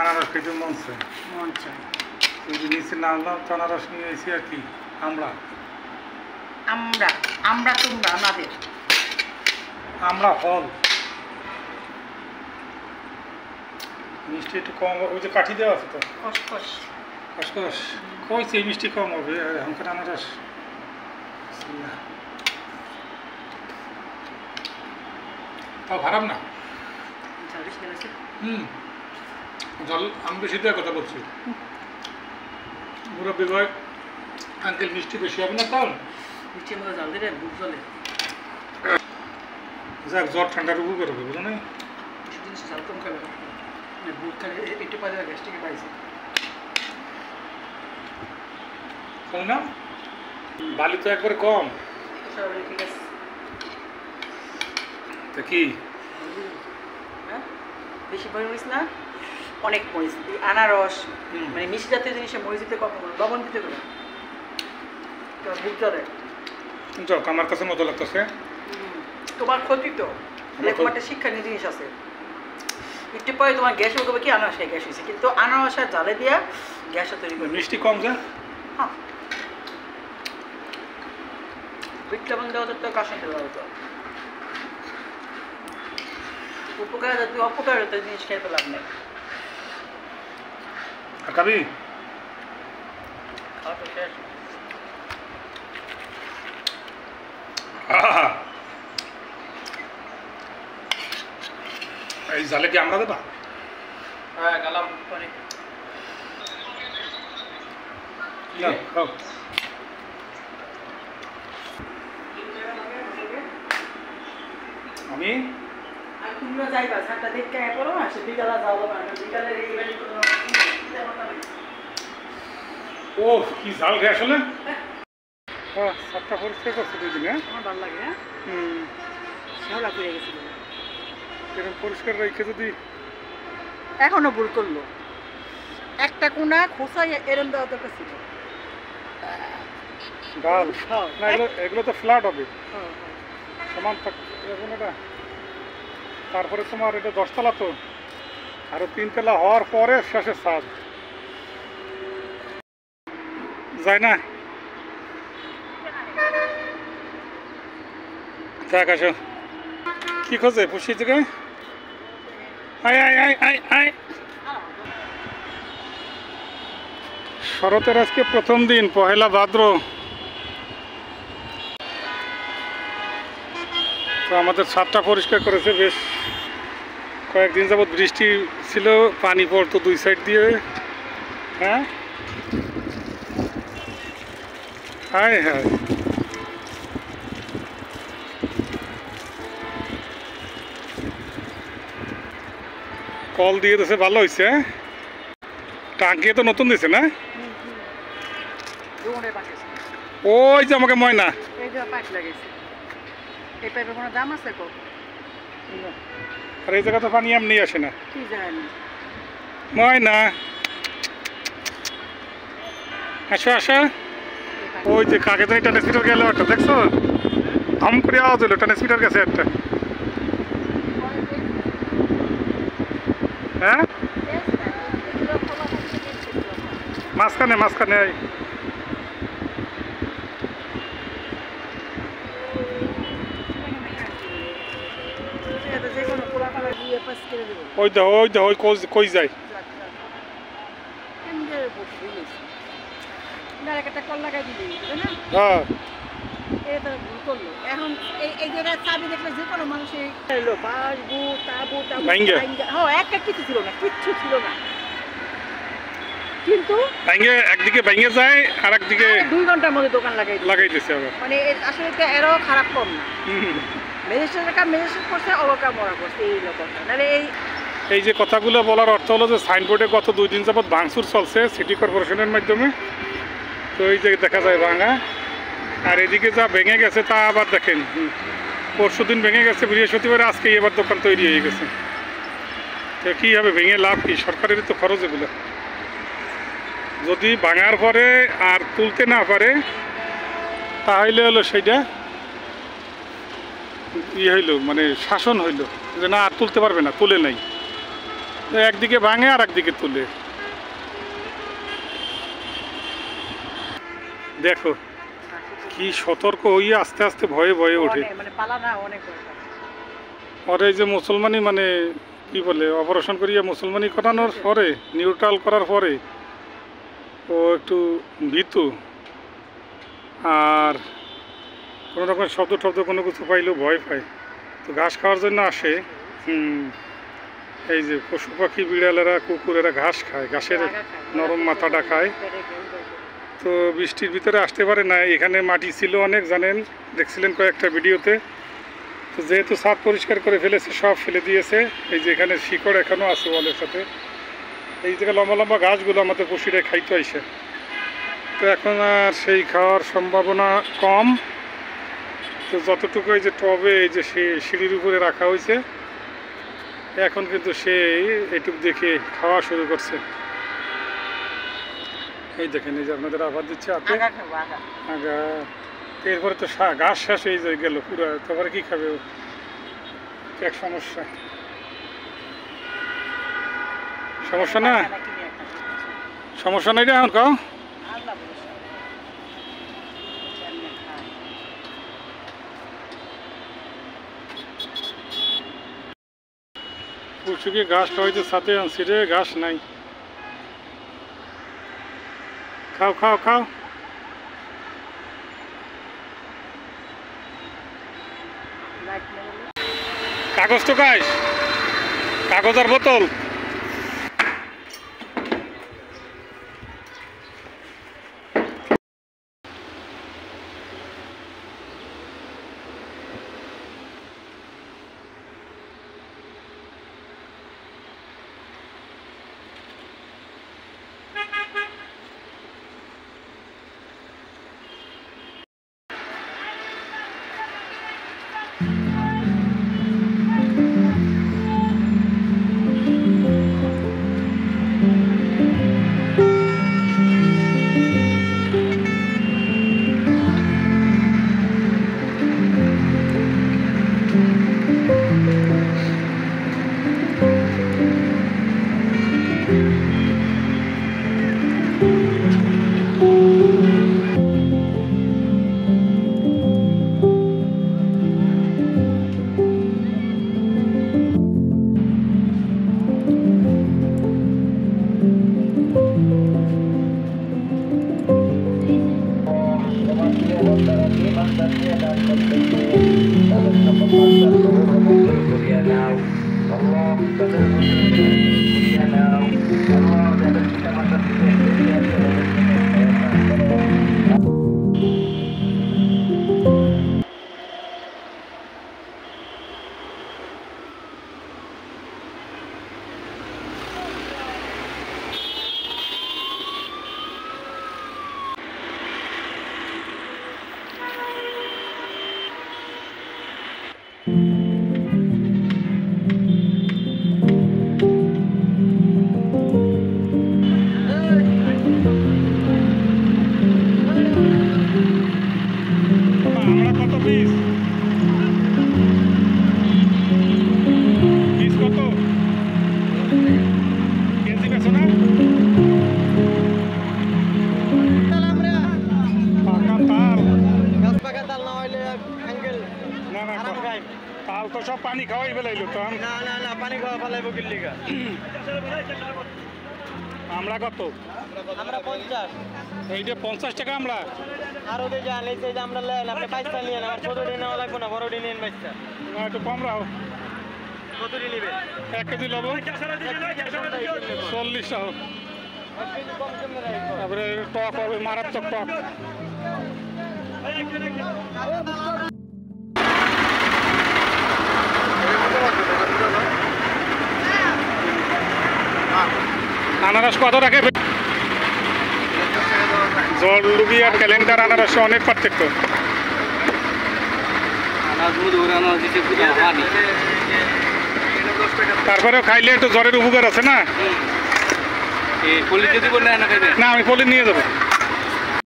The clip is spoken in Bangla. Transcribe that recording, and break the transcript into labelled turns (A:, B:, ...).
A: আনারস খেতে মন চায়।
B: মন চায়।
A: ওই যে নিচে নামলাম তো আনারস নিয়ে এসেছি আর কি। আমরা
B: আমরা আমরা তোমরা আমাদের
A: আমরা ফল মিষ্টি একটু কম হবে। ওই যে কাঠি দেওয়া আছে তো
B: খসখস
A: খসখস কইছে এই মিষ্টি কম হবে এখনকার আনারস। তাও খারাপ না।
B: ঝাল বেশি গেছে।
A: জল আমি বেশি দেওয়ার কথা বলছি। মুরব্বী ভাই আঙ্কেল মিষ্টি বেশি হবে না তাও
B: মিষ্টির মধ্যে জাল দিলে বুক জ্বলে।
A: যাক জ্বর ঠান্ডার উপর করবে বুঝো না।
B: কিছু জিনিস জাল কম খাবে বুক খালে একটু পাওয়া যায় গ্যাস্ট্রিকে পাইছে
A: না বালি তো একবারে কম।
B: ঠিক আছে
A: তা কি
B: হ্যাঁ বেশি মরিচ না অনেক মরিচ আনারস মানে মিষ্টি জাতীয় জিনিসে মরিচ দিতে কত লবণ দিতে করে বুক জ্বলে।
A: যাক আমার কাছে মতো লাগতেছে।
B: তোমার ক্ষতি তো একটা শিক্ষণীয় জিনিস আছে। একটু পরে তোমার গ্যাস হবে কি আনারসে গ্যাস হয়েছে কিন্তু আনারসের জালে দিয়া গ্যাসও তৈরি করে
A: মিষ্টি কম যা।
B: হ্যাঁ বিট লবণ দেওয়া তো কাশন দেওয়া হতো উপকার জাতীয় অপকার হতো জিনিস খেয়ে পেলাম না।
A: খাবি
B: খাওয়া তো শেষ।
A: এই জালে কি আমরা দেবা?
B: হ্যাঁ গেলাম পরে
A: খাও আমি
B: আর তোমরা যাইবা সাতটা দেখতে পড়ো না সে বিকালে যাও না বিকালের এই বাড়ি কোনো
A: ও কি জাল রে আসলে। হ্যাঁ সাতটা পরিষ্কার করছে দুই দিনে।
B: আমার ভালো লাগে হ্যাঁ শেওলা করে গেছিল
A: এরকম পরিষ্কার রেখে যদি
B: এখনো ভুল করলো একটা কোনা খোসাই এরম দেওয়া দরকার ছিল।
A: ডাল না এগুলো তো ফ্ল্যাট হবে সমান এখন এটা। তারপরে তোমার এটা 10 তলা তো আরো 3 তলা হওয়ার পরে শেষে ছাদ যায় না। দেখ আসো কি খোঁজে পুষি থেকে আয় আয় আয় আয় আয়। শরতের আজকে প্রথম দিন পহেলা ভাদ্র। তো আমাদের ছাদটা পরিষ্কার করেছে বেশ কয়েকদিন যাবৎ বৃষ্টি ছিল পানি পড়তো দুই সাইড দিয়ে। হ্যাঁ হায় হায় কল দিয়ে দিয়েছে ভালো হয়েছে। টাঙ্কি তো নতুন দিছে না ওই যে আমাকে ময়না আর এই জায়গা তো পানি এমনি আসে না ময়না আসো আসো। ওই যে কাকে তো ট্রান্সমিটার গেল একটা দেখছো ধম করে আওয়াজ হলো ট্রান্সমিটার গেছে একটা। হ্যাঁ মাঝখানে মাঝখানে ওই দেখো ওই দেখো ওই কই যায় হ্যাঁ
B: এখন এই জায়গায় চাবি দেখলে যে কোনো মানুষের একটা কিছু ছিল না কিচ্ছু ছিল না কিন্তু
A: একদিকে ভেঙে যায় আর একদিকে
B: 2 ঘন্টার মধ্যে দোকান
A: লাগাই দিচ্ছে আবার
B: মানে আসলে এরও খারাপ কম না ম্যাজিস্ট্রেটের কাম ম্যাজিস্ট্রেট করছে অবকাম মরা করছে এই রকমটা নাহলে
A: এই যে কথাগুলো বলার অর্থ হলো যে সাইনবোর্ডে গত 2 দিন যাবৎ ভাঙচুর চলছে সিটি কর্পোরেশনের মাধ্যমে। তো এই যে দেখা যায় ভাঙা আর এদিকে যা ভেঙে গেছে তা আবার দেখেন পরশুদিন ভেঙে গেছে বৃহস্পতিবার আজকে এবার দোকান তৈরি হয়ে গেছে। তো কী হবে ভেঙে লাভ কি সরকারেরই তো খরচ এগুলো। যদি ভাঙার পরে আর তুলতে না পারে তাহলে হলো সেইটা হইল মানে শাসন হইল যে না আর তুলতে পারবে না তুলে নাই তো একদিকে ভাঙে আর একদিকে তুলে। দেখো কি সতর্ক হইয়া আস্তে আস্তে ভয়ে ভয়ে ওঠে।
B: মানে পালা না অনেক ভয় পায়।
A: আর এই যে মুসলমানি মানে কি বলে অপারেশন করিয়া মুসলমানি করানোর পরে নিউট্রাল করার পরে ও একটু ভীতু, আর কোনো রকমের শব্দ টব্দ কোনো কিছু পাইলেও ভয় পায়। তো ঘাস খাওয়ার জন্য আসে। এই যে পশু পাখি বিড়ালেরা কুকুরেরা ঘাস খায়, ঘাসের নরম মাথাটা খায়। তো বৃষ্টির ভিতরে আসতে পারে না, এখানে মাটি ছিল অনেক, জানেন দেখছিলেন কয়েকটা ভিডিওতে। তো যেহেতু ছাদ পরিষ্কার করে ফেলেছে, সব ফেলে দিয়েছে। এই যে এখানে শিকড় এখনও আছে ওয়ালের সাথে। এই জায়গায় লম্বা লম্বা ঘাসগুলো আমাদের পশুরা খাইতে আইসে। তো এখন আর সেই খাওয়ার সম্ভাবনা কম। তো যতটুকু এই যে টবে এই যে সিঁড়ির উপরে রাখা হয়েছে, এখন কিন্তু সে এইটুকু দেখে খাওয়া শুরু করছে। এই দেখেন এই যে আপনাদের আবার দিচ্ছে হাতে আগা। এরপরে তো ঘাস শেষ হয়ে যায় গেল পুরো, তারপরে কি খাবে ও? এক সমস্যা সমস্যা না, সমস্যা নাই রে এখন খাও। পশুকে ঘাস খাওয়াইতে সাথে আনছি রে, ঘাস নাই। খাও খাও খাও। কাগজ তো খাইস, কাগজ আর বোতল। তাল তো সব পানি খাওয়াই ফেলাইলো তো।
C: না না না, পানি খাওয়া ফেলাইবো কিল্লিগা।
A: আমরা কত?
C: আমরা 50।
A: এইটা 50 টাকা আমরা।
C: আরো যে জান এই যে আমরা লেন, আপনি পয়সা নিয়ে না, আর ছোটটি নেওয়া লাগবে না, বড়টি নিন পয়সা।
A: না একটু কম রাও।
C: কতটি নেবে?
A: 1 কেজি লবণ 40 টাকা। তারপরে টক হবে, মারাত্মক টক। আনারস কত রাখে? জলডুবি আর ক্যালেন্ডার আনারসে অনেক পার্থক্য। তারপরেও খাইলে একটু জ্বরের উপকার আছে না? না, আমি পলি নিয়ে যাবো।